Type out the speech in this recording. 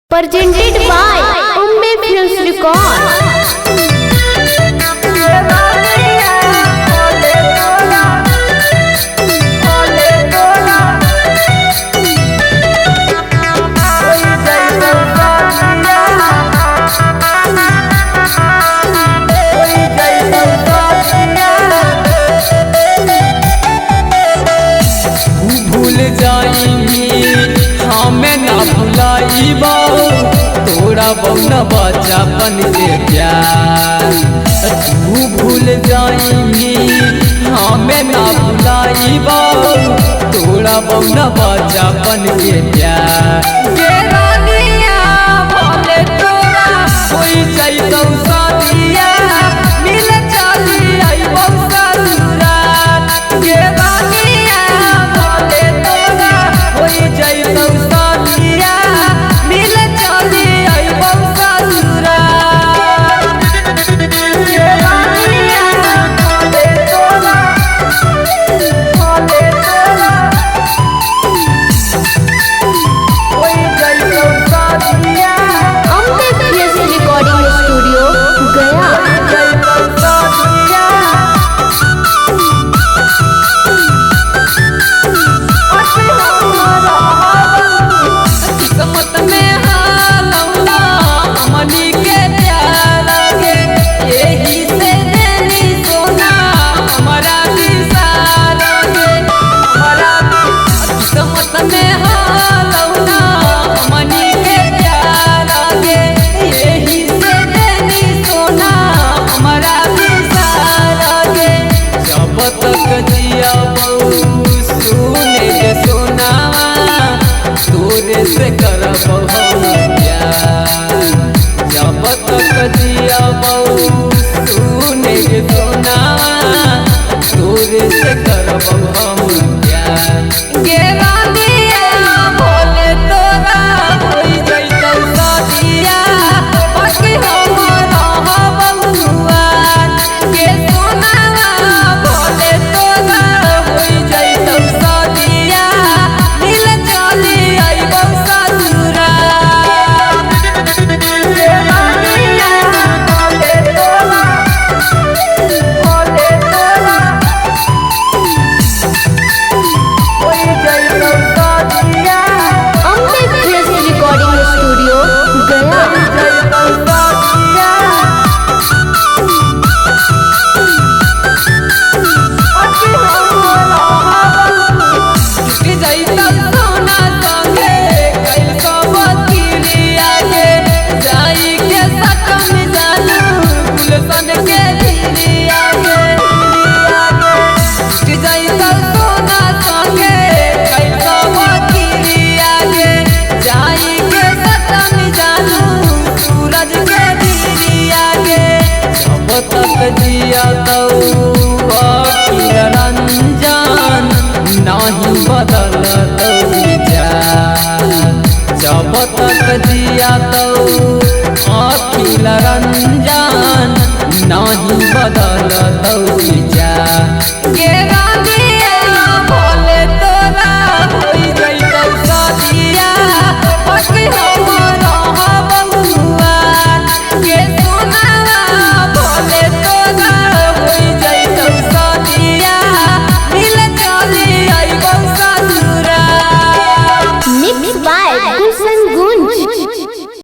Presented by Umme Films Records. तोरा बउन बच्चापन के प्यार तू भूल जाइनी हमें ना भुलाइबो तोरा बउन बच्चापन के प्यार के रानिया भले तोरा कोई जाइतौ सादिया मिल चली आइबौ ससुराल के रानिया भले तोरा कोई जाइतौ सादिया मिल चली आइबौ ससुराल के रानिया भले तोरा कोई जाइतौ Sadia Umme Films Recording Studio, Gaya. किस्मत में हालौला मनी के प्यार के यही से देनी सोना हमारा विसार के हमारा किस्मत में हालौला मनी के प्यार के यही से देनी सोना हमारा विसार के जब तक जिया सुने के सोना तोरे से करबौ हम प्यार जब तक जियबौ सुने के सोना तोरे से करबौ हम प्यार गे रानिया भोले तोरा होई जइतौ सादिया बाकी हम रहबौ दुआर गे सोना भोले तोरा होई जइतौ सादिया मिल चली आइबौ ससुराल के रानिया भोले तोरा होई जइतौ Sadia Umme Films Recording Studio, Gaya. जिया तो रंजन नहीं बदल जब तक जिया तो अखिल रंजन नहीं बदल के रानी